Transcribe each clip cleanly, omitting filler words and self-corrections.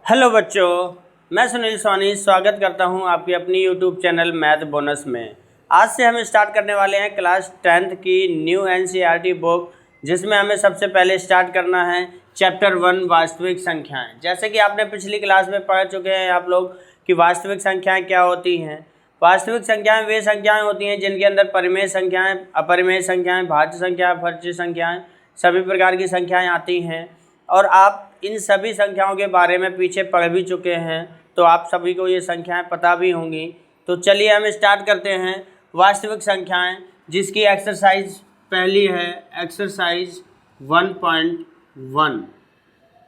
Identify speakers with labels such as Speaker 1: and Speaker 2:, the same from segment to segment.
Speaker 1: Hello बच्चों, मैं सुनील सोनी स्वागत करता हूं आपके अपनी यूट्यूब चैनल मैथ बोनस में। आज से हम स्टार्ट करने वाले हैं क्लास 10th की न्यू एनसीईआरटी बुक, जिसमें हमें सबसे पहले स्टार्ट करना है चैप्टर 1 वास्तविक संख्याएं। जैसे कि आपने पिछली क्लास में पढ़ चुके हैं आप लोग कि वास्तविक संख्याएँ क्या होती हैं। वास्तविक संख्याएँ वे संख्याएँ होती हैं जिनके अंदर परिमेय संख्याएँ, अपरिमेय संख्याएँ, भाज्य संख्या, अभाज्य संख्याएँ, सभी प्रकार की संख्याएँ आती हैं। और आप इन सभी संख्याओं के बारे में पीछे पढ़ भी चुके हैं, तो आप सभी को ये संख्याएं पता भी होंगी। तो चलिए हम स्टार्ट करते हैं वास्तविक संख्याएं, जिसकी एक्सरसाइज पहली है एक्सरसाइज 1.1।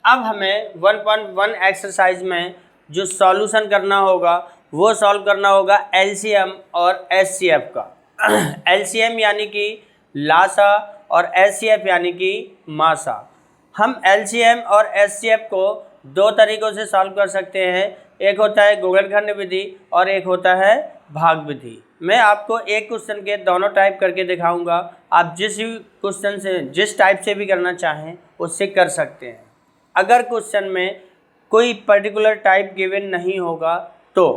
Speaker 1: अब हमें 1.1 एक्सरसाइज में जो सॉल्यूशन करना होगा वो सॉल्व करना होगा एलसीएम और एचसीएफ का। एलसीएम यानी कि लासा और एचसीएफ यानी कि मासा। हम एलसीएम और एचसीएफ को दो तरीक़ों से सॉल्व कर सकते हैं। एक होता है गुणनखंड विधि और एक होता है भाग विधि। मैं आपको एक क्वेश्चन के दोनों टाइप करके दिखाऊंगा। आप जिस टाइप से भी करना चाहें उससे कर सकते हैं। अगर क्वेश्चन में कोई पर्टिकुलर टाइप गिवन नहीं होगा तो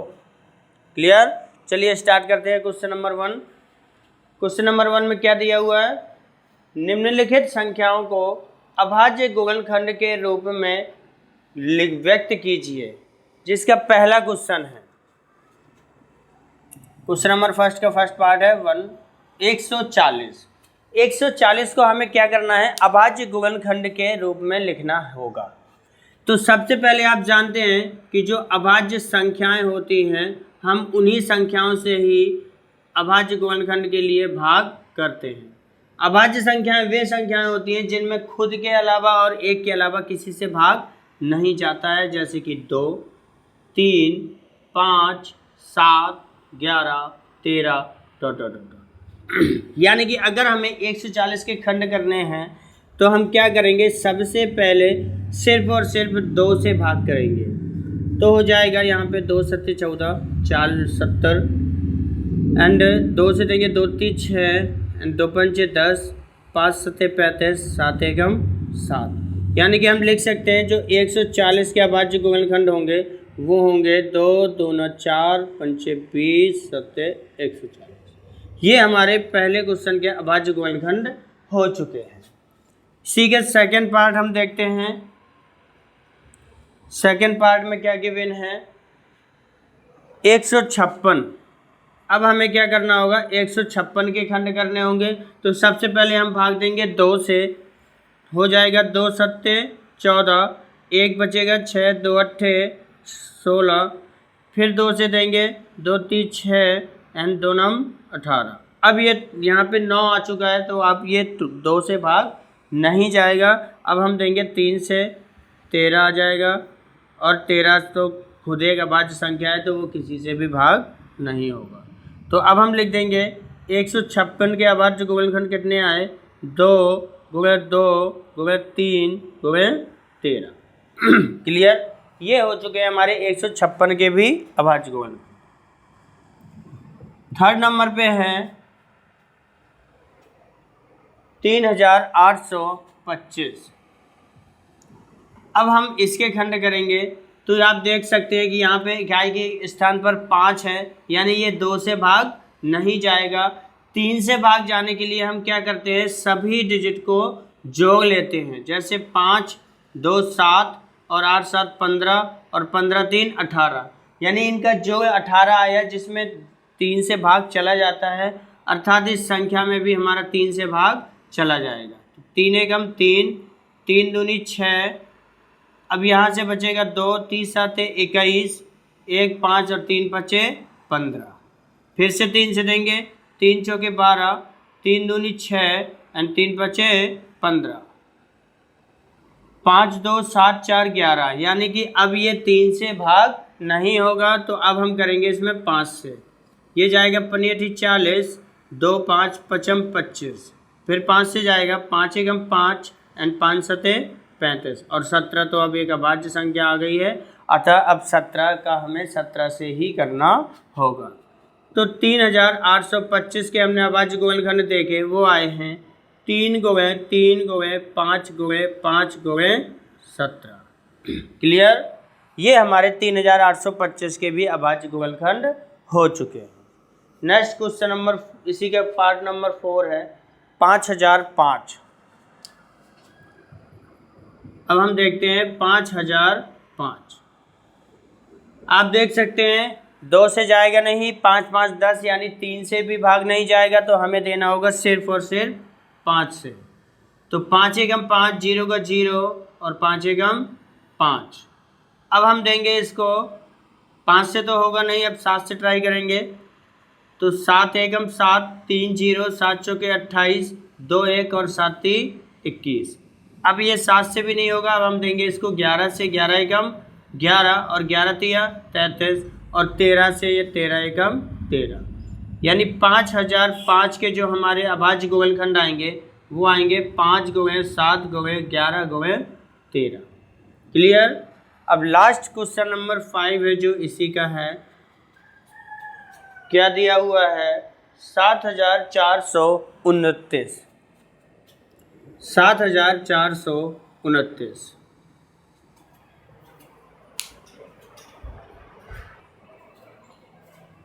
Speaker 1: क्लियर। चलिए स्टार्ट करते हैं क्वेश्चन नंबर 1। क्वेश्चन नंबर 1 में क्या दिया हुआ है? निम्नलिखित संख्याओं को अभाज्य गुणनखंड के रूप में व्यक्त कीजिए, जिसका पहला क्वेश्चन है। क्वेश्चन नंबर फर्स्ट का फर्स्ट पार्ट है 140। 140 को हमें क्या करना है? अभाज्य गुणनखंड के रूप में लिखना होगा। तो सबसे पहले आप जानते हैं कि जो अभाज्य संख्याएं होती हैं हम उन्हीं संख्याओं से ही अभाज्य गुणनखंड के लिए भाग करते हैं। अभाज्य संख्याएं वे संख्याएं होती हैं जिनमें खुद के अलावा और एक के अलावा किसी से भाग नहीं जाता है, जैसे कि 2, 3, 5, 7, 11, 13 यानी कि अगर हमें 140 के खंड करने हैं तो हम क्या करेंगे? सबसे पहले सिर्फ और सिर्फ 2 से भाग करेंगे। तो हो जाएगा यहाँ पे 2 सत्ते 14, 4 70 एंड 2 से देंगे 2 3 6 एंड 2 पंचे 10, 5 सत्ते 35, 7 एकम 7। यानी कि हम लिख सकते हैं जो 140 के अभाज्य गुणनखंड होंगे वो होंगे 2 दूना 4 पंचे 20 सत्ते 140। ये हमारे पहले क्वेश्चन के अभाज्य गुणनखंड हो चुके हैं। इसी के सेकेंड पार्ट हम देखते हैं। सेकेंड पार्ट में क्या गिवन है? 156। अब हमें क्या करना होगा? 156 के खंड करने होंगे। तो सबसे पहले हम भाग देंगे 2 से। हो जाएगा 2 सत्ते 14, 1 बचेगा 6, 2 अट्ठे 16, फिर 2 से देंगे 2 3 6 एंड 2 नम 18। अब ये यहाँ पे 9 आ चुका है तो अब ये 2 से भाग नहीं जाएगा। अब हम देंगे 3 से, 13 आ जाएगा और 13 तो खुद एक अभाज्य संख्या है तो वो किसी से भी भाग नहीं होगा। तो अब हम लिख देंगे 156 के अभाज्य गुणनखंड कितने आए? 2 गुणे 2 गुणे 3 गुणे 13। क्लियर। ये हो चुके हैं हमारे 156 के भी अभाज्य गुणनखंड। थर्ड नंबर पे है 3825। अब हम इसके खंड करेंगे तो आप देख सकते हैं कि यहाँ पे इकाई के स्थान पर 5 है, यानी ये 2 से भाग नहीं जाएगा। 3 से भाग जाने के लिए हम क्या करते हैं? सभी डिजिट को जोड़ लेते हैं। जैसे 5 2 7 और 8 7 15 और 15 3 18, यानी इनका जोड़ 18 आया, जिसमें 3 से भाग चला जाता है, अर्थात इस संख्या में भी हमारा 3 से भाग चला जाएगा। 3 एकम 3, 3 दूनी 6। अब यहाँ से बचेगा 2 3 7 21, 1 5 और 3 बचे 15। फिर से 3 से देंगे 3 चौके 12, 3 दूनी 6 एंड 3 बचे 15। 5 2 7 4 11, यानी कि अब ये 3 से भाग नहीं होगा। तो अब हम करेंगे इसमें 5 से। ये जाएगा 5 40, 2 5 पचम 25, फिर 5 से जाएगा 5 एकम 5 एंड 5 सते 35 और 17। तो अब एक अभाज्य संख्या आ गई है, अतः अब 17 का हमें 17 से ही करना होगा। तो 3825 के हमने अभाज्य गुणनखंड देखे, वो आए हैं 3 गुणे 3 गुणे 5 गुणे 5 गुणे 17। क्लियर। ये हमारे 3825 के भी अभाज्य गुणनखंड हो चुके हैं। नेक्स्ट क्वेश्चन नंबर, इसी का पार्ट नंबर 4 है 5005। अब हम देखते हैं 5005। आप देख सकते हैं 2 से जाएगा नहीं, 5 5 10 यानी 3 से भी भाग नहीं जाएगा, तो हमें देना होगा सिर्फ और सिर्फ 5 से। तो 5 एकम 5, 0 का 0 और 5 एकम 5। अब हम देंगे इसको, 5 से तो होगा नहीं, अब 7 से ट्राई करेंगे। तो 7 एकम 7, 3 0, 7 चौके 28, 2 1 और 7 3 21। अब ये 7 से भी नहीं होगा, अब हम देंगे इसको 11 से। 11 एकम 11 और 11 तिया 33 और 13 से ये 13 एकम 13, यानी 5005 के जो हमारे अभाज्य गुणनखंड आएंगे वो आएंगे 5 गुणे 7 गुणे 11 गुणे 13। क्लियर। अब लास्ट क्वेश्चन नंबर 5 है जो इसी का है। क्या दिया हुआ है? 7429। 7429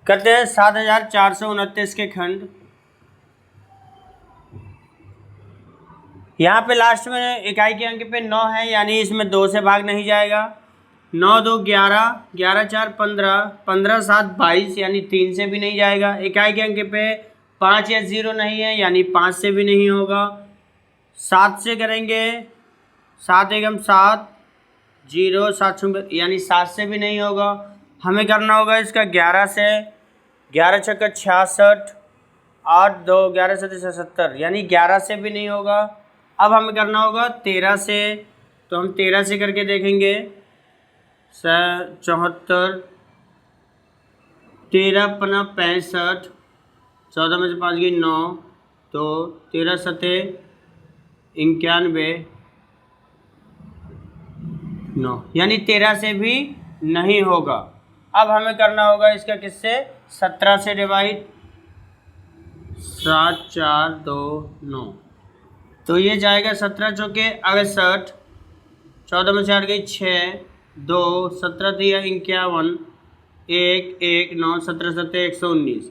Speaker 1: करते हैं 7429 के खंड। यहाँ पे लास्ट में इकाई के अंक पे 9 है, यानी इसमें 2 से भाग नहीं जाएगा। 9 2 11, 11 4 15, 15 7 22 यानी 3 से भी नहीं जाएगा। इकाई के अंक पे 5 या 0 नहीं है, यानी 5 से भी नहीं होगा। 7 से करेंगे, 7 एकम 7, 0 7 यानी 7 से भी नहीं होगा। हमें करना होगा इसका 11 से। 11 छक्का 66, 8 2 11 7 70 यानी 11 से भी नहीं होगा। अब हमें करना होगा 13 से, तो हम 13 से करके देखेंगे। 74, 13 पना 65, 14 में से 5 गई 9, तो 13 सते 91 9 यानी 13 से भी नहीं होगा। अब हमें करना होगा इसका किससे? 17 से डिवाइड। 7 4 2 9, तो ये जाएगा 17 चौके 68, 14 में से 8 गई 6 2, 17 दिया 51, 1 1 9, 17 7 119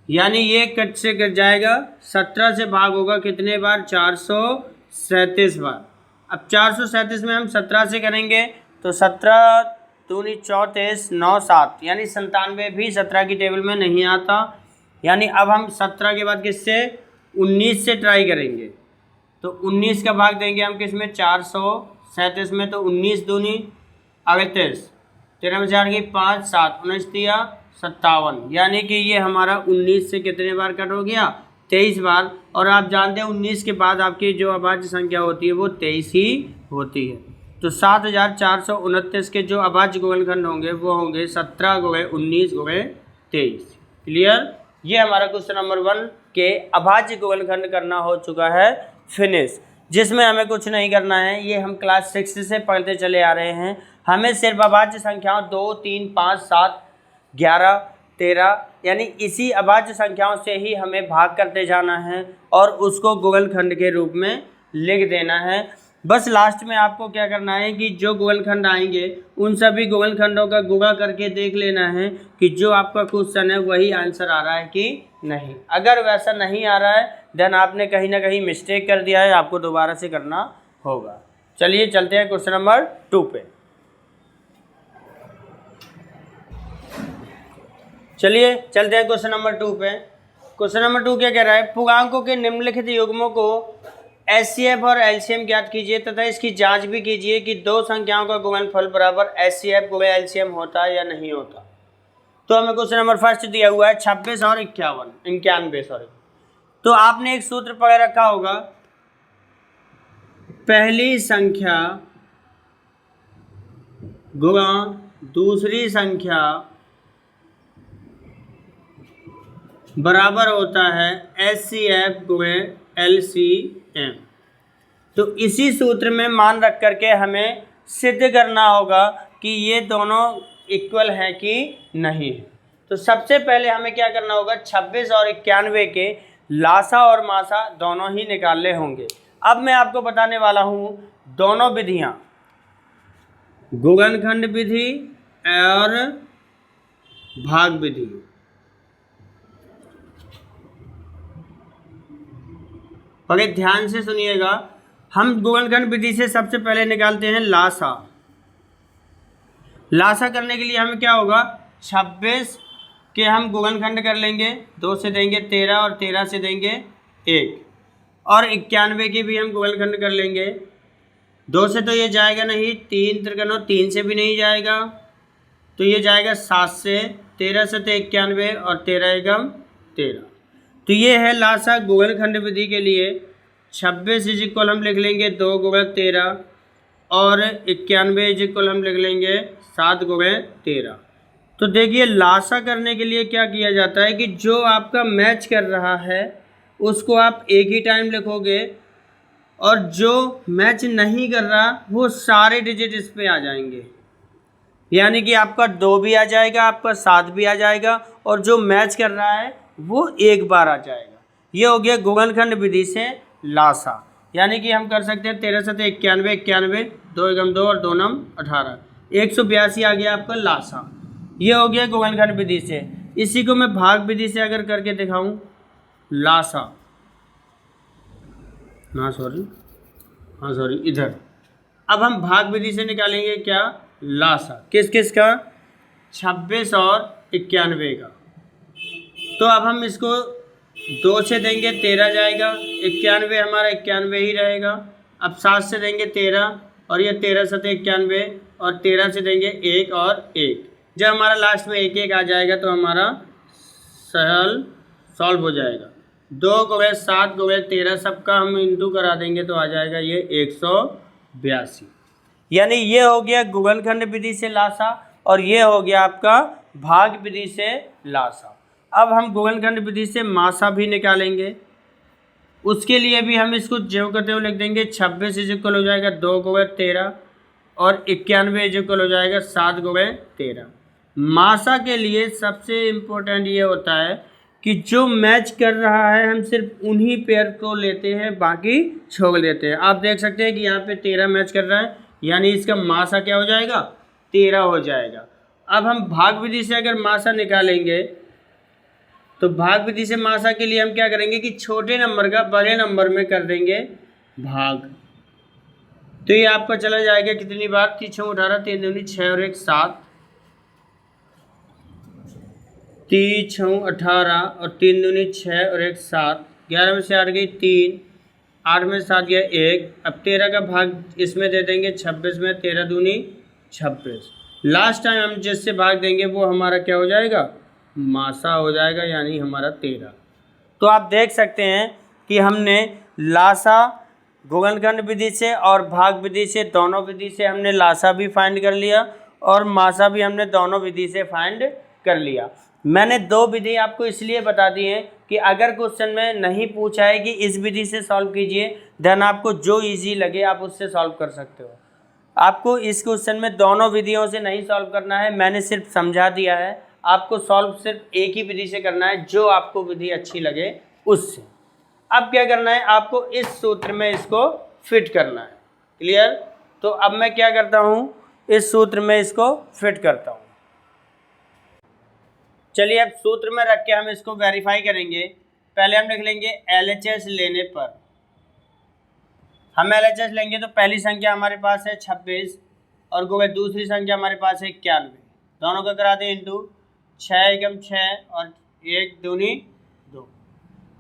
Speaker 1: यानी ये कट से कट जाएगा। 17 से भाग होगा कितने बार? 437 बार। अब 437 में हम 17 से करेंगे, तो 17 दूनी 34 9 7 यानी 97 भी 17 की टेबल में नहीं आता। यानी अब हम 17 के बाद किससे? 19 से ट्राई करेंगे। तो 19 का भाग देंगे हम किस में? 437 में। तो 19 दूनी 38, 13 में 4 की 5 7 19 दिया 57, यानी कि ये हमारा 19 से कितने बार कट हो गया? 23 बार। और आप जानते हैं 19 के बाद आपकी जो अभाज्य संख्या होती है वो 23 ही होती है। तो 7429 के जो अभाज्य गुणनखंड होंगे वो होंगे 17 गुणे 19 गुणे 23। क्लियर। ये हमारा क्वेश्चन नंबर 1 के अभाज्य गुणनखंड करना हो चुका है फिनिश, जिसमें हमें कुछ नहीं करना है। ये हम क्लास 6 से पढ़ते चले आ रहे हैं। हमें सिर्फ अभाज्य संख्याओं 2 3 5 7 11 13 यानी इसी अभाज्य संख्याओं से ही हमें भाग करते जाना है और उसको गुणनखंड के रूप में लिख देना है। बस लास्ट में आपको क्या करना है कि जो गुणनखंड आएंगे उन सभी गुणनखंडों का गुणा करके देख लेना है कि जो आपका क्वेश्चन है वही आंसर आ रहा है कि नहीं। अगर वैसा नहीं आ रहा है देन आपने कहीं ना कहीं मिस्टेक कर दिया है, आपको दोबारा से करना होगा। चलिए चलते हैं क्वेश्चन नंबर 2 पे। चलिए चलते हैं क्वेश्चन नंबर 2 पे। क्वेश्चन नंबर 2 क्या कह रहा है? पूर्णांकों के निम्नलिखित युग्मों को एचसीएफ और एलसीएम ज्ञात कीजिए तथा इसकी जांच भी कीजिए कि दो संख्याओं का गुणनफल बराबर एचसीएफ गुणे एलसीएम होता है या नहीं होता। तो हमें क्वेश्चन नंबर 1 दिया हुआ है 26 और 91 सॉरी। तो आपने एक सूत्र पढ़ रखा होगा, पहली संख्या गुणा दूसरी संख्या बराबर होता है एचसीएफ गुणे एलसीएम। तो इसी सूत्र में मान रख करके हमें सिद्ध करना होगा कि ये दोनों इक्वल हैं कि नहीं है। तो सबसे पहले हमें क्या करना होगा? 26 और 91 के लासा और मासा दोनों ही निकालने होंगे। अब मैं आपको बताने वाला हूँ दोनों विधियाँ। गुणनखंड विधि और भाग विधि। ओके, ध्यान से सुनिएगा। हम गुणनखंड विधि से सबसे पहले निकालते हैं लासा। लासा करने के लिए हमें क्या होगा, 26 के हम गुणनखंड कर लेंगे, 2 से देंगे 13 और 13 से देंगे 1, और 91 की भी हम गुणनखंड कर लेंगे। 2 से तो ये जाएगा नहीं, 3 त्रिकोणों 3 से भी नहीं जाएगा, तो ये जाएगा 7 से, 13 से तो 91 और 13 एकम 13। तो ये है लासा गुणनखंड विधि के लिए। 26 इज इक्वल हम लिख लेंगे 2 गुणे 13 और 91 इज इक्वल हम लिख लेंगे 7 गुणे 13। तो देखिए लासा करने के लिए क्या किया जाता है कि जो आपका मैच कर रहा है उसको आप एक ही टाइम लिखोगे, और जो मैच नहीं कर रहा वो सारे डिजिट इस पे आ जाएंगे, यानी कि आपका 2 भी आ जाएगा, आपका 7 भी आ जाएगा, और जो मैच कर रहा है वो एक बार आ जाएगा। ये हो गया गुणनखंड विधि से लासा। यानी कि हम कर सकते हैं 13 से 91, 91, 2 एकम 2 और 2 नम 18, 182 आ गया आपका लासा। ये हो गया गुणनखंड विधि से। इसी को मैं भाग विधि से अगर करके दिखाऊं, लासा, सॉरी इधर। अब हम भाग विधि से निकालेंगे क्या, लासा। किस किस का, 26 और 91 का। तो अब हम इसको 2 से देंगे 13 जाएगा, 91 हमारा 91 ही रहेगा। अब 7 से देंगे 13 और ये 13 से 91, और 13 से देंगे 1 और 1। जब हमारा लास्ट में 1 1 आ जाएगा तो हमारा सॉल्व हो जाएगा। 2 गुणे 7 गुणे 13 सबका हम इंटू करा देंगे तो आ जाएगा ये 182। यानी ये हो गया गुणनखंड विधि से लासा, और ये हो गया आपका भाग विधि से लासा। अब हम गुणनखंड विधि से मासा भी निकालेंगे। उसके लिए भी हम इसको जो करते हुए लिख देंगे, 26 इज इक्वल हो जाएगा 2 गुणे 13 और 91 इज इक्वल हो जाएगा 7 गुणे 13। मासा के लिए सबसे इम्पोर्टेंट ये होता है कि जो मैच कर रहा है हम सिर्फ उन्हीं पेयर को लेते हैं, बाकी छोड़ देते हैं। आप देख सकते हैं कि यहाँ पे 13 मैच कर रहा है, यानी इसका मासा क्या हो जाएगा, 13 हो जाएगा। अब हम भाग विधि से अगर मासा निकालेंगे तो भाग विधि से मासा के लिए हम क्या करेंगे कि छोटे नंबर का बड़े नंबर में कर देंगे भाग। तो ये आपका चला जाएगा कितनी बार, 3 6 18, 3 दूनी 6 और 1 7, 3 6 18 और 3 दूनी 6 और 1 7, 11 में से 8 गई 3, 8 में 7 गया 1। अब 13 का भाग इसमें दे देंगे 26 में, 13 दूनी 26। लास्ट टाइम हम जिससे भाग देंगे वो हमारा क्या हो जाएगा, मासा हो जाएगा, यानी हमारा 13। तो आप देख सकते हैं कि हमने लासा गुणनखंड विधि से और भाग विधि से, दोनों विधि से हमने लासा भी फाइंड कर लिया और मासा भी हमने दोनों विधि से फाइंड कर लिया। मैंने 2 विधि आपको इसलिए बता दी है कि अगर क्वेश्चन में नहीं पूछा है कि इस विधि से सॉल्व कीजिए, देन आपको जो इजी लगे आप उससे सॉल्व कर सकते हो। आपको इस क्वेश्चन में दोनों विधियों से नहीं सॉल्व करना है, मैंने सिर्फ समझा दिया है। आपको सॉल्व सिर्फ एक ही विधि से करना है, जो आपको विधि अच्छी लगे उससे। अब क्या करना है, आपको इस सूत्र में इसको फिट करना है। क्लियर? तो अब मैं क्या करता हूँ, इस सूत्र में इसको फिट करता हूँ। चलिए अब सूत्र में रख के हम इसको वेरीफाई करेंगे। पहले हम लिख लेंगे LHS लेने पर। हम LHS लेंगे तो पहली संख्या हमारे पास है 26 और गुणे दूसरी संख्या हमारे पास है 91। दोनों को करा दें इंटू, 6 एकम 6 और 1 दूनी 2।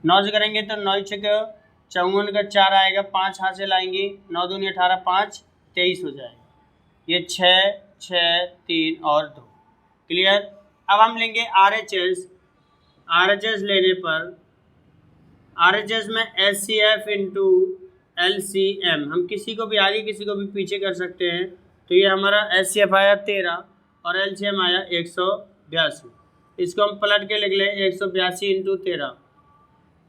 Speaker 1: 9 से करेंगे तो 9 6 54 का 4 आएगा, 5 हाथ से लाएंगे, 9 दूनी 18, 5 23 हो जाएगा। ये 6 6 3 और 2। क्लियर? अब हम लेंगे RHS लेने पर RHS में HCF इंटू LCM, हम किसी को भी आगे किसी को भी पीछे कर सकते हैं। तो ये हमारा HCF आया 13 और LCM आया 182। इसको हम पलट के लिख लें 182 इंटू 13,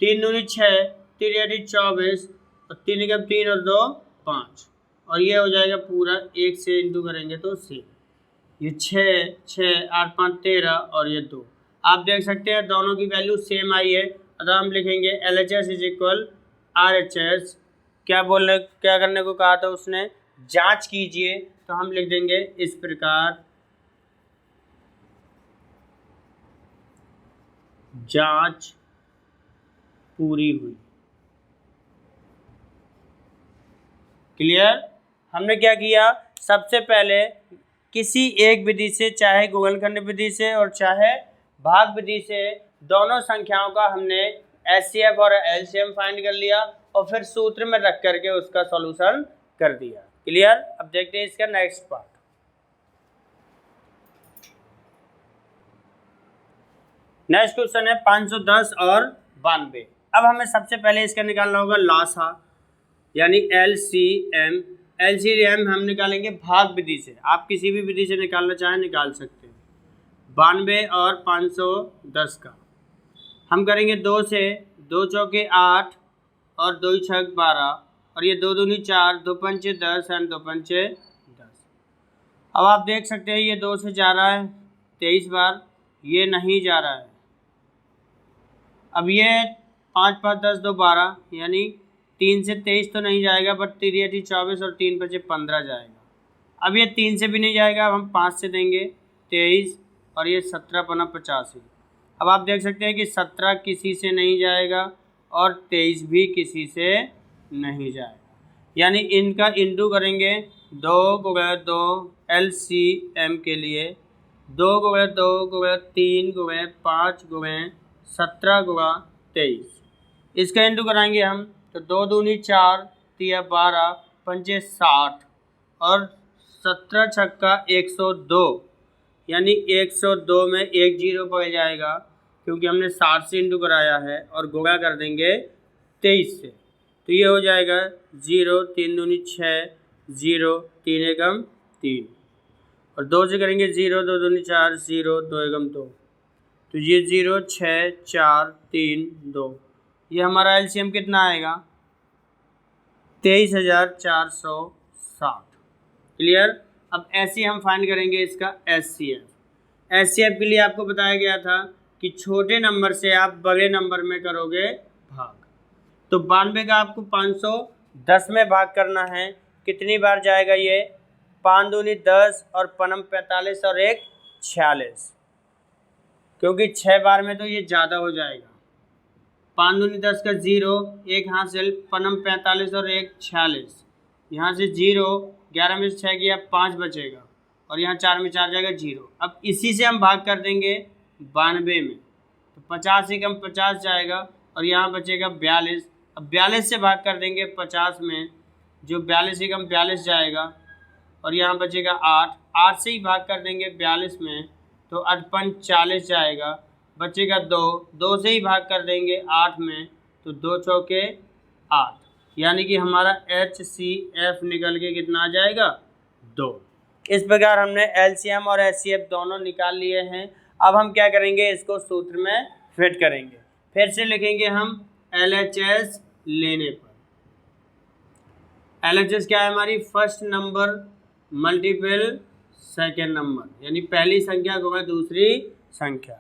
Speaker 1: 3 दूनी 6, 3 8 24 और 3 एकम 3 और 2 5, और ये हो जाएगा पूरा 1 से इंटू करेंगे तो से ये 6 6 8 5 13 और ये 2। आप देख सकते हैं दोनों की वैल्यू सेम आई है, अतः हम लिखेंगे LHS इज इक्वल RHS। क्या करने को कहा था उसने, जांच कीजिए तो हम लिख देंगे इस प्रकार जांच पूरी हुई। क्लियर। हमने क्या किया, सबसे पहले किसी एक विधि से, चाहे गुणनखंड विधि से और चाहे भाग विधि से, दोनों संख्याओं का हमने एचसीएफ और एलसीएम फाइंड कर लिया और फिर सूत्र में रख करके उसका सॉल्यूशन कर दिया। क्लियर। अब देखते हैं इसका नेक्स्ट पार्ट। नेक्स्ट क्वेश्चन है 510 और 92। अब हमें सबसे पहले इसका निकालना होगा लासा, यानी एलसीएम। एलसीएम हम निकालेंगे भाग विधि से, आप किसी भी विधि से निकालना चाहें निकाल सकते हैं। 92 और 510 का हम करेंगे 2 से, 2 चौके 8 और 2 छक 12 और ये 2 दूनी 4, 2 पंचे 10 एंड 2 पंचे 10। अब आप देख सकते हैं ये 2 से जा रहा है 23 बार, ये नहीं जा रहा है। अब ये 5 5 10 2 12, यानी 3 से 23 तो नहीं जाएगा, बट 3 8 24 और 3 5 15 जाएगा। अब ये 3 से भी नहीं जाएगा, अब हम 5 से देंगे 23 और ये 17 पना 85। अब आप देख सकते हैं कि 17 किसी से नहीं जाएगा और 23 भी किसी से नहीं जाएगा, यानी इनका इंटू करेंगे 2 गुणा 2 एलसीएम के लिए, 2 गुणा 2 गुणा 3 गुणा 5 गुणा 17 गुणा 23। इसका इंटू कराएंगे हम तो 2 दूनी 4, 3 12, 5 60 और 17 छक्का 102, यानी 102 में एक जीरो पड़ जाएगा क्योंकि हमने 60 से इंटू कराया है और गुणा कर देंगे 23 से, तो ये हो जाएगा 0, 3 दूनी 6, 0, 3 एकम 3 और 2 से करेंगे 0, 2 दूनी 4, 0, 2 एकम 2, तो ये 0, 6, 4, 3, 2। ये हमारा एलसीएम कितना आएगा 23,460। क्लियर। अब ऐसे हम फाइंड करेंगे इसका एचसीएफ। एचसीएफ के लिए आपको बताया गया था कि छोटे नंबर से आप बड़े नंबर में करोगे भाग, तो 92 का आपको 510 में भाग करना है। कितनी बार जाएगा ये, 5 दूनी 10 और पनम 45 और 1 46, क्योंकि 6 बार में तो ये ज़्यादा हो जाएगा। 5 दूनी 10 का 0, एक हासिल, पनम 45 और 1 46, यहाँ से 0, 11 में से 6 किया 5 बचेगा और यहाँ 4 में 4 जाएगा 0। अब इसी से हम भाग कर देंगे 92 में, तो 50 एकम 50 जाएगा और यहाँ बचेगा 42। अब 42 से भाग कर देंगे 50 में, जो 42 एकम 42 जाएगा और यहाँ बचेगा 8। 8 से ही भाग कर देंगे 42 में, तो 8 पंच 40 जाएगा, बचेगा 2। 2 से ही भाग कर देंगे 8 में, तो 2 चौके 8, यानी कि हमारा एचसीएफ निकल के कितना आ जाएगा 2। इस प्रकार हमने एलसीएम और एचसीएफ दोनों निकाल लिए हैं। अब हम क्या करेंगे, इसको सूत्र में फिट करेंगे। फिर से लिखेंगे हम एलएचएस लेने पर। एलएचएस क्या है हमारी, first number multiple second number, यानी पहली संख्या गुणा दूसरी संख्या।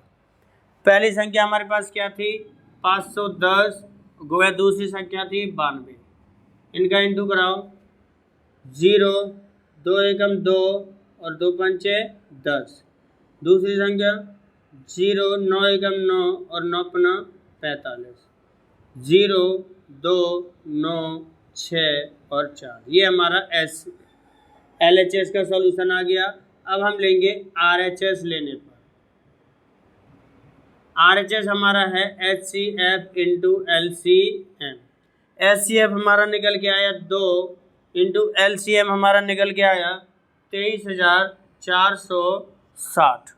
Speaker 1: पहली संख्या हमारे पास क्या थी 510 गुणा दूसरी संख्या थी 92। इनका इंटू कराओ, 0, 2 एकम 2 और 2 पंचे 10। दूसरी संख्या 0, 9 एकम 9 और 9 पना 45, 0, 2, 9, 6 और 4। ये हमारा एलएचएस का सॉल्यूशन आ गया। अब हम लेंगे आरएचएस लेने पर। आरएचएस हमारा है एचसीएफ इंटू एलसीएम। एचसीएफ हमारा निकल के आया 2 इंटू एलसीएम हमारा निकल के आया 23,460।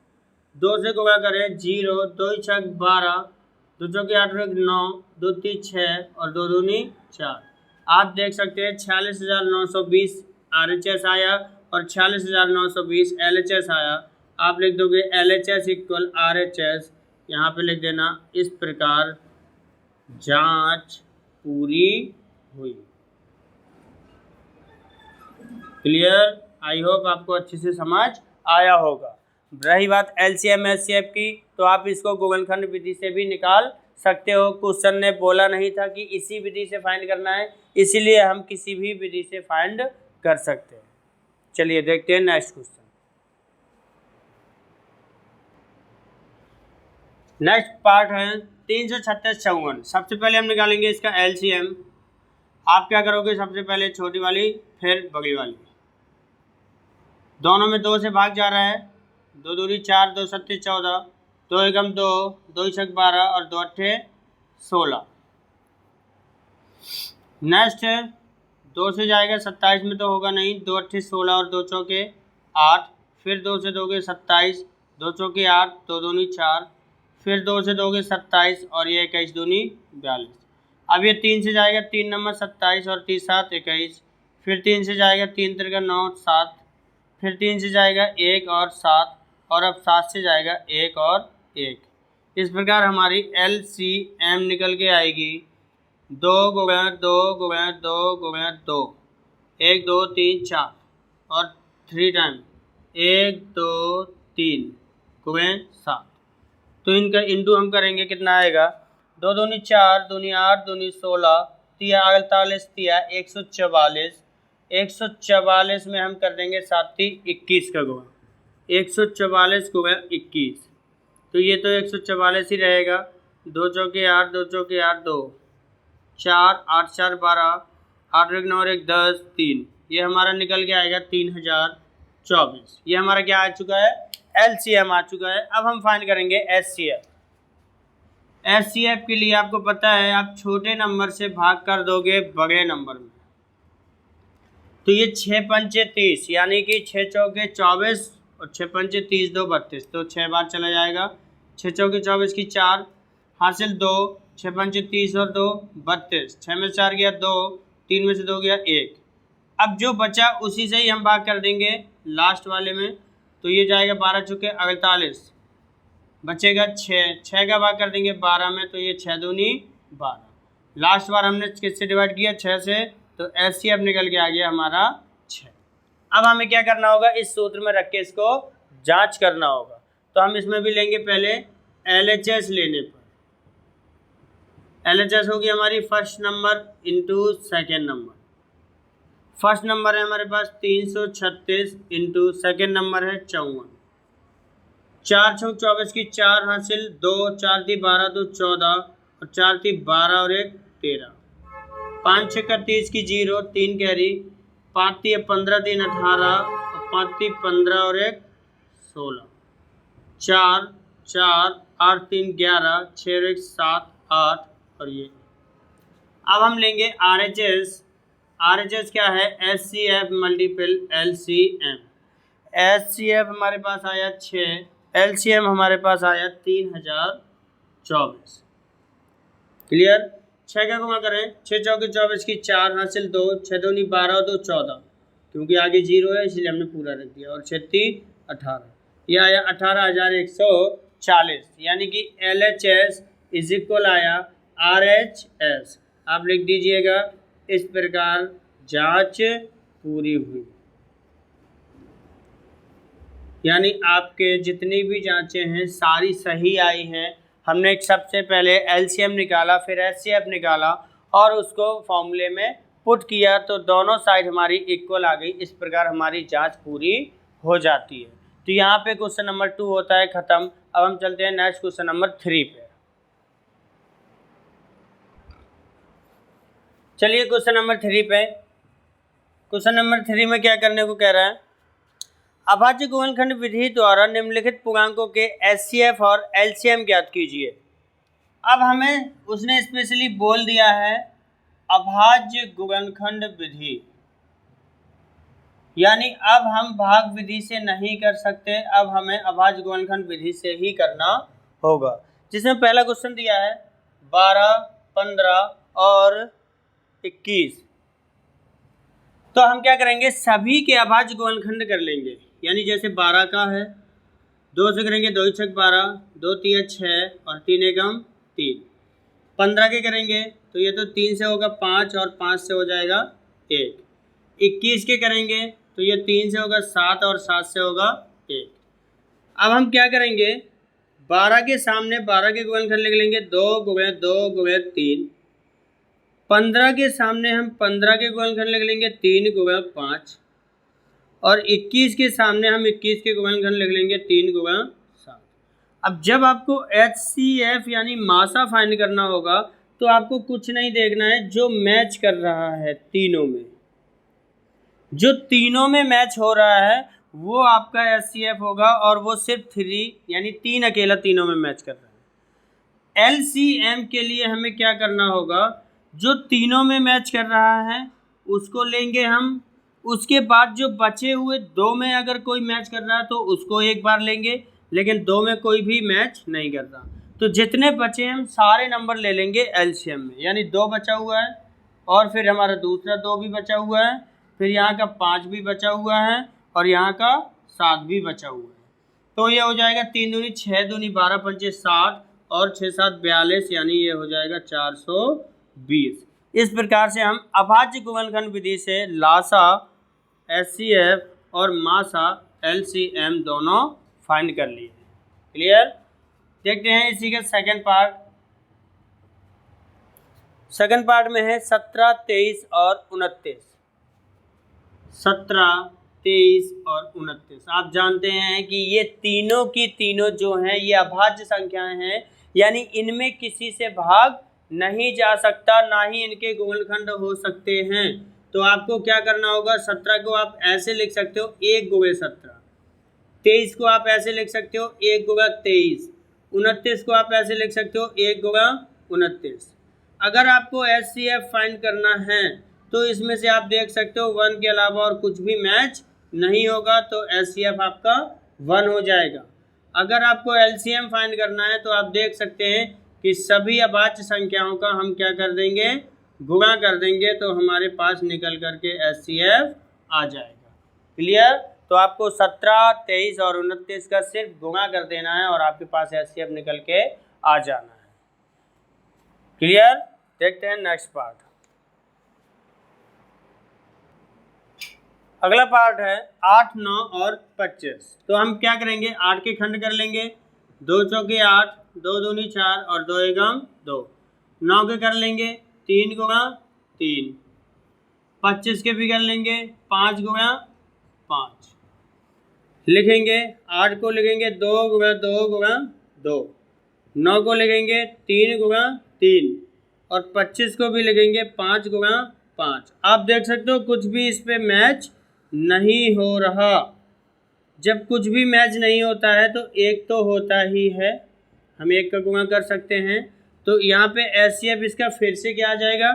Speaker 1: 2 से गुणा करें 0, 2 छक 12, 2 चौके 8 9, 2 3 6 और 2 दूनी 4। आप देख सकते हैं 46,920 आरएचएस आया और 46,920 एलएचएस आया। आप लिख दोगे एलएचएस इक्वल आरएचएस, यहाँ पे लिख देना इस प्रकार जांच पूरी हुई। क्लियर। आई होप आपको अच्छे से समझ आया होगा। रही बात एलसीएम एचसीएफ की, तो आप इसको गुणनखंड विधि से भी निकाल सकते हो। क्वेश्चन ने बोला नहीं था कि इसी विधि से फाइंड करना है, इसीलिए हम किसी भी विधि से फाइंड कर सकते हैं। चलिए देखते हैं नेक्स्ट क्वेश्चन। नेक्स्ट पार्ट है 336 सबसे पहले हम निकालेंगे इसका एलसीएम। आप क्या करोगे, सबसे पहले छोटी वाली फिर बड़ी वाली, दोनों में 2 से भाग जा रहा है, 2 दूनी 4, 2 सत्ते 14, 2 एकम 2, 2 छक 12 और 2 अट्ठे 16। नेक्स्ट 2 से जाएगा 27 में तो होगा नहीं, 2 अट्ठे 16 और 2 चौके 8, फिर 2 से दोगे 27, 2 चौके 8, 2 दूनी 4, फिर 2 से दोगे 27 और ये 21 दूनी 42। अब ये 3 से जाएगा 3 नंबर 27 और 3 7 21, फिर 3 से जाएगा 3 तिरका 9 7, फिर 3 से जाएगा 1 और 7 और अब 7 से जाएगा 1 और 1। इस प्रकार हमारी LCM निकल के आएगी 2 गुणा 2 गुणा 2 गुणा 2, 1 2 3 4 और 3 टाइम 1 2 3 गुणा 7। तो इनका इंटू हम करेंगे, कितना आएगा, 2 दूनी 4, दूनी 8, दूनी 16, तिया 48, तिया 144, 144 में हम कर देंगे 7 21 का गुणा, 144 गुणा 21, तो ये तो 144 ही रहेगा। 2 चौके 8, 2 चौके 8 2, 4 8 4 12, 8 1 9 1 10 3, ये हमारा निकल के आएगा 3024। ये हमारा क्या आ चुका है, LCM आ चुका है। अब हम फाइंड करेंगे SCF। SCF के लिए आपको पता है, आप छोटे नंबर से भाग कर दोगे बड़े नंबर में, तो ये 6 पंचे 30 यानी कि 6 चौके 24 और 6 पंचे 30 2 32, तो 6 बार चला जाएगा, 6 चौके 24 की 4 हासिल 2, 6 पंचे 30 और 2 32, 6 में 4 गया 2, 3 में से 2 गया 1। अब जो बचा उसी से ही हम भाग कर देंगे लास्ट वाले में, तो ये जाएगा 12 चौके 48, बचेगा 6 का भाग कर देंगे 12 में, तो ये 6 दूनी 12। लास्ट बार हमने किससे डिवाइड किया, 6 से, तो SCF निकल के आ गया हमारा 6। अब हमें क्या करना होगा, इस सूत्र में रख के इसको जांच करना होगा। तो हम इसमें भी लेंगे पहले LHS लेने पर, LHS होगी हमारी first number into second number. First number है हमारे पास 336 इंटू सेकेंड नंबर है 54, 4 छक 24 की 4 हासिल 2, 4 × 12 2 14 और 4 × 12 और 1 13, 5 6 30 की 0 3 कैरी, 5 × 15 3 18 और 5 × 15 और 1 16, 4 4 8 3 11, 6 और 1 7 8 और ये। अब हम लेंगे RHS। RHS क्या है, SCF मल्टीपल LCM। SCF हमारे पास आया 6, LCM हमारे पास आया 3024। क्लियर। 6 का गुणा करें, 6 चौके 24 की 4 हासिल 2, 6 दूनी 12 और 2 14, क्योंकि आगे 0 है इसलिए हमने पूरा रख दिया, और 6 3 18, यह आया 18140, यानी कि LHS इज इक्वल आया RHS। आप लिख दीजिएगा इस प्रकार जांच पूरी हुई, यानी आपके जितनी भी जांचें हैं सारी सही आई हैं। हमने सबसे पहले LCM निकाला, फिर SCF निकाला और उसको फॉर्मूले में पुट किया, तो दोनों साइड हमारी इक्वल आ गई। इस प्रकार हमारी जांच पूरी हो जाती है। तो यहाँ पे क्वेश्चन नंबर 2 होता है ख़त्म। अब हम चलते हैं नेक्स्ट क्वेश्चन नंबर 3 पे। चलिए क्वेश्चन नंबर 3 पे। क्वेश्चन नंबर 3 में क्या करने को कह रहा है, अभाज्य गुणनखंड विधि द्वारा निम्नलिखित पूर्णांकों के SCF और LCM ज्ञात कीजिए। अब हमें उसने स्पेशली बोल दिया है अभाज्य गुणनखंड विधि, यानी अब हम भाग विधि से नहीं कर सकते, अब हमें अभाज्य गुणनखंड विधि से ही करना होगा। जिसमें पहला क्वेश्चन दिया है 12, 15 और 21। तो हम क्या करेंगे, सभी के अभाज्य गुणनखंड कर लेंगे। यानी जैसे 12 का है, 2 से करेंगे 2 छक 12, 2 तिया 6 और 3 एकम 3। 15 के करेंगे तो ये तो 3 से होगा 5 और 5 से हो जाएगा 1। 21 के करेंगे तो ये 3 से होगा 7 और 7 से होगा 1। अब हम क्या करेंगे, 12 के सामने 12 के गुणनखंड लिख लेंगे 2 गुणे 2 गुणे 3। 15 के सामने हम 15 के गुणनखंड लिख लेंगे 3 गुणे 5। और 21 के सामने हम 21 के गुणनखंड लिख लेंगे 3 गुणा 7। अब जब आपको HCF यानी मासा फाइंड करना होगा तो आपको कुछ नहीं देखना है, जो मैच कर रहा है तीनों में, जो तीनों में मैच हो रहा है वो आपका HCF होगा, और वो सिर्फ 3 यानी 3 अकेला तीनों में मैच कर रहा है। LCM के लिए हमें क्या करना होगा, जो तीनों में मैच कर रहा है उसको लेंगे हम, उसके बाद जो बचे हुए 2 में अगर कोई मैच कर रहा है तो उसको एक बार लेंगे, लेकिन 2 में कोई भी मैच नहीं कर रहा तो जितने बचे हम सारे नंबर ले लेंगे LCM में, यानी 2 बचा हुआ है और फिर हमारा दूसरा 2 भी बचा हुआ है, फिर यहाँ का 5 भी बचा हुआ है और यहाँ का 7 भी बचा हुआ है। तो ये हो जाएगा 3 दूनी 6 दूनी 12 पंचे 60 और 6 7 42, यानी ये हो जाएगा 420। इस प्रकार से हम अभाज्य गुणनखंड विधि से लासा HCF और मासा LCM दोनों फाइंड कर लिए। क्लियर? देखते हैं इसी का सेकंड पार्ट। सेकंड पार्ट में है 17, 23 और 29। 17, 23 और 29। आप जानते हैं कि ये तीनों की तीनों जो हैं ये अभाज्य संख्याएं हैं, यानी इनमें किसी से भाग नहीं जा सकता, ना ही इनके गुणनखंड हो सकते हैं। तो आपको क्या करना होगा, 17 को आप ऐसे लिख सकते हो 1 गुणे 17, 23 को आप ऐसे लिख सकते हो 1 गुणा 23, 29 को आप ऐसे लिख सकते हो 1 गुणा 29। अगर आपको HCF फाइंड करना है तो इसमें से आप देख सकते हो 1 के अलावा और कुछ भी मैच नहीं होगा, तो HCF आपका 1 हो जाएगा। अगर आपको LCM फाइंड करना है तो आप देख सकते हैं कि सभी अभाज्य संख्याओं का हम क्या कर देंगे, गुणा कर देंगे, तो हमारे पास निकल करके HCF आ जाएगा। क्लियर? तो आपको 17, 23 और 29 का सिर्फ गुणा कर देना है और आपके पास HCF निकल के आ जाना है। क्लियर? देखते हैं नेक्स्ट पार्ट। अगला पार्ट है 8, 9 और 25। तो हम क्या करेंगे, 8 के खंड कर लेंगे, 2 चौके 8, 2 दूनी 4 और 2 एकम 2। 9 के कर लेंगे 3 गुणा 3, 25 के भी कर लेंगे 5 गुणा 5, लिखेंगे 8 को लिखेंगे 2 गुणा 2 गुणा 2, 9 को लिखेंगे 3 गुणा 3 और 25 को भी लिखेंगे 5 गुणा 5। आप देख सकते हो कुछ भी इस पे मैच नहीं हो रहा। जब कुछ भी मैच नहीं होता है तो एक तो होता ही है, हम एक का गुणा कर सकते हैं, तो यहाँ पे HCF इसका फिर से क्या आ जाएगा,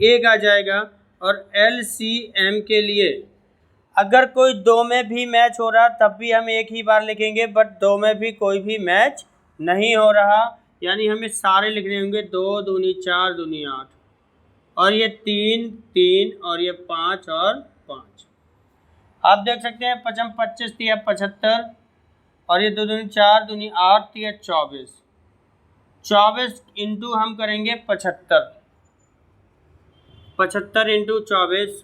Speaker 1: 1 आ जाएगा। और LCM के लिए अगर कोई 2 में भी मैच हो रहा तब भी हम एक ही बार लिखेंगे, बट 2 में भी कोई भी मैच नहीं हो रहा, यानी हमें सारे लिखने होंगे 2 दूनी 4 दूनी 8 और ये 3 3 और ये 5 और 5। आप देख सकते हैं 5 25 3 75 और ये 2 दूनी 4 दूनी 8 3 24, 24 इंटू हम करेंगे 75, 75 इंटू 24,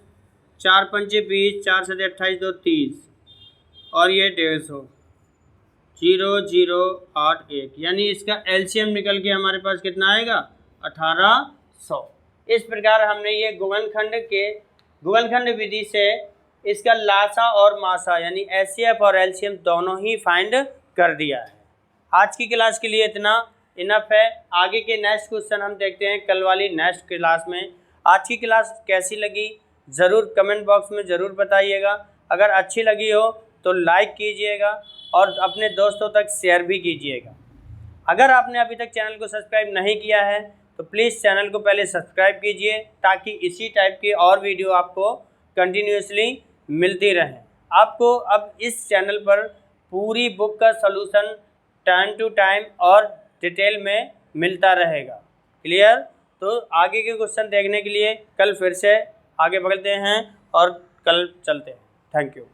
Speaker 1: 4 पंचे 20, 4 7 28 2 30 और ये 150, 0 0 8 1, यानी इसका LCM निकल के हमारे पास कितना आएगा, 1800। इस प्रकार हमने ये गुणनखंड विधि से इसका लासा और मासा यानी HCF और LCM दोनों ही फाइंड कर दिया है। आज की क्लास के लिए इतना इनफ है। आगे के नेक्स्ट क्वेश्चन हम देखते हैं कल वाली नेक्स्ट क्लास में। आज की क्लास कैसी लगी ज़रूर कमेंट बॉक्स में ज़रूर बताइएगा। अगर अच्छी लगी हो तो लाइक कीजिएगा और अपने दोस्तों तक शेयर भी कीजिएगा। अगर आपने अभी तक चैनल को सब्सक्राइब नहीं किया है तो प्लीज़ चैनल को पहले सब्सक्राइब कीजिए, ताकि इसी टाइप की और वीडियो आपको कंटिन्यूसली मिलती रहे। आपको अब इस चैनल पर पूरी बुक का सलूशन टाइम टू टाइम और डिटेल में मिलता रहेगा। क्लियर? तो आगे के क्वेश्चन देखने के लिए कल फिर से आगे बढ़ते हैं और कल चलते हैं। Thank you.